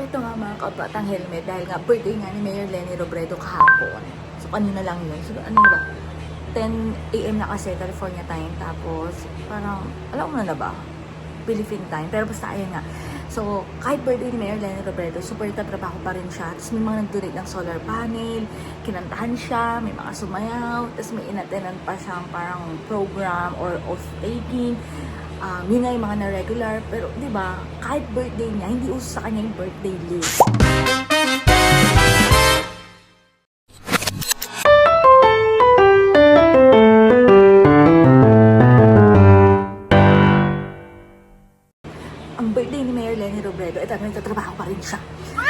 ito nga mga kabatang helmet, dahil nga birthday nga ni Mayor Leni Robredo kahapon. So kanina lang yun. So ano na ba? 10 AM na kasi California time. Tapos parang, alam mo na ba? Philippine time. Pero basta ayun nga. So kahit birthday ni Mayor Leni Robredo, super tatrabaho pa rin siya. Tapos may mga nag-donate ng solar panel, kinantahan siya, may mga sumayaw, tapos may inatenan pa siyang parang program or off-taking. Yun nga yung mga na-regular. Pero di ba kahit birthday niya, hindi uso sa kanya yung birthday list. Ang birthday ni Mayor Leni Robredo, ito nagtatrabaho pa rin siya.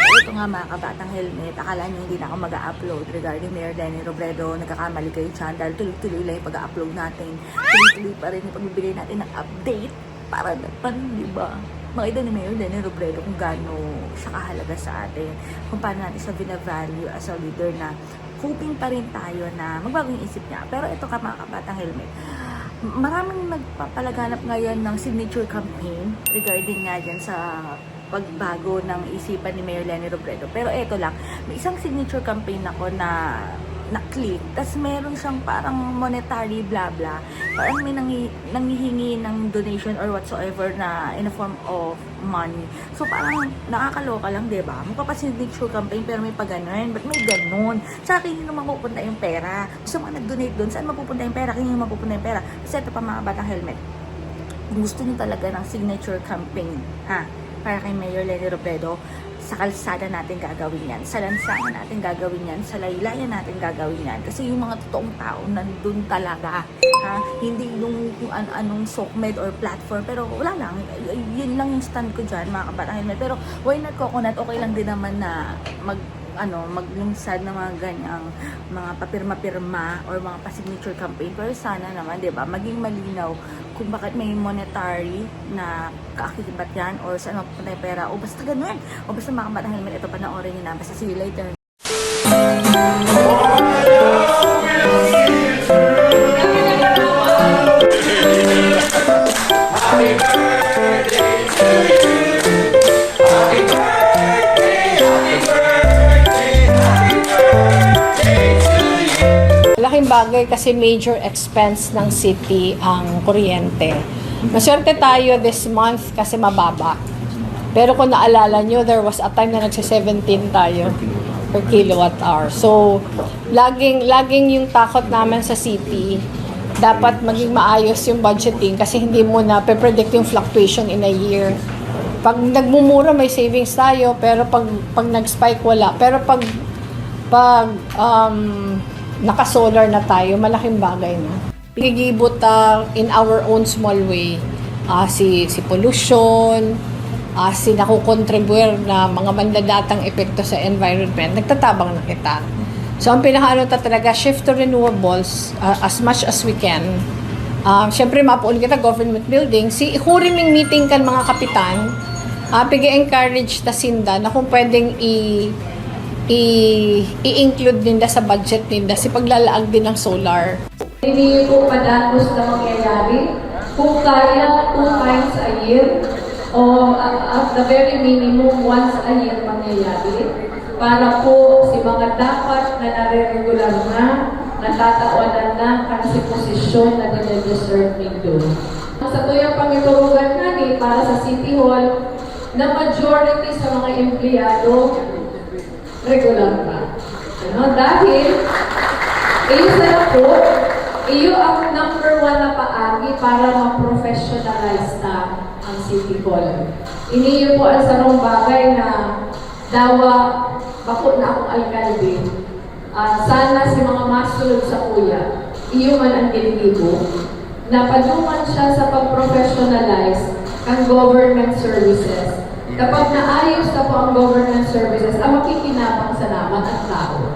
Ito nga mga kabatang helmet, akala nyo hindi na ako mag-upload regarding Mayor Leni Robredo. Nagkakamali kayo dyan dahil tuloy-tuloy lang yung pag-upload natin. Tuloy-tuloy pa rin yung pagbibigay natin ng update para naman, di ba? Makita ni Mayor Leni Robredo kung gaano siya kahalaga sa atin. Kung paano natin siya binavalue as a leader na hoping pa rin tayo na magbago yung isip niya. Pero ito ka mga kabatang helmet, maraming nagpapalaganap ngayon ng signature campaign regarding nga dyan sa pagbago ng isipan ni Mayor Leni Robredo. Pero eto lang, may isang signature campaign ako na click, tas meron siyang parang monetary blah blah, parang may nanghihingi ng donation or whatsoever na in a form of money. So parang nakakaloka lang, diba? Magpapasignature campaign pero may pag-ganon. Ba't may ganon? Sa akin, hindi naman mapupunta yung pera. Gusto mga nag-donate doon, saan mapupunta yung pera? Kaya mapupunta yung pera. Kasi ito pa mga batang helmet, kung gusto nyo talaga ng signature campaign, para kay Mayor Leni Robredo, sa kalsada natin gagawin yan, sa lansangan natin gagawin yan, sa laylayan natin gagawin yan. Kasi yung mga totoong tao nandun talaga, hindi yung kung anong sokmed or platform. Pero wala lang, yun lang yung stand ko dyan mga kabatang helmet. Pero why not coconut? Okay lang din naman na maglungsad ng mga ganyang mga papirma-pirma or mga pa-signature campaign. Pero sana naman, di ba, maging malinaw kung bakit may monetary na kaakibat yan or saan mapupunta yung pera o basta ganun. O basta mga kabatang helmet, ito panoorin nyo na. Basta see you later. Malaking bagay kasi major expense ng city ang kuryente. Maswerte tayo this month kasi mababa. Pero kung naalala nyo, there was a time na nagsa-17 tayo per kilowatt hour. So, laging yung takot naman sa city, dapat maging maayos yung budgeting kasi hindi mo na pe-predict yung fluctuation in a year. Pag nagmumura, may savings tayo, pero pag nag-spike, wala. Pero pag naka-solar na tayo, malaking bagay na. Pigibot in our own small way. Si pollution, si nakukontribute na mga mandadatang epekto sa environment, nagtatabang na kita. So, ang pinakaano talaga, shift to renewables as much as we can. Siyempre, mapuon kita, government building. Si huriming meeting kan mga kapitan, pigi-encourage ta sinda na kung pwedeng i-include din sa budget nila si paglalaag din ng solar. Hindi po padanos na mangyayari. Kung kaya 2 times a year o at the very minimum once a year mangyayari para po si mga dapat na nare-regular na natatawanan na kasi posisyon na nire-deserve nito. Sa tuyang pangiturugan natin para sa City Hall na majority sa mga empleyado regular pa. Dahil, iyo sila po, iyo ang number 1 na paagi para ma-professionalize na ang City Hall. Iniyo po ang sarong bagay na dawa, bakit na akong alkalde, sana si mga masulog sa kuya, iyo man ang diligo, na padungan siya sa pag-professionalize ang government services. Kapag naayos na po ang government services, ang makikinabang sa naman at tao.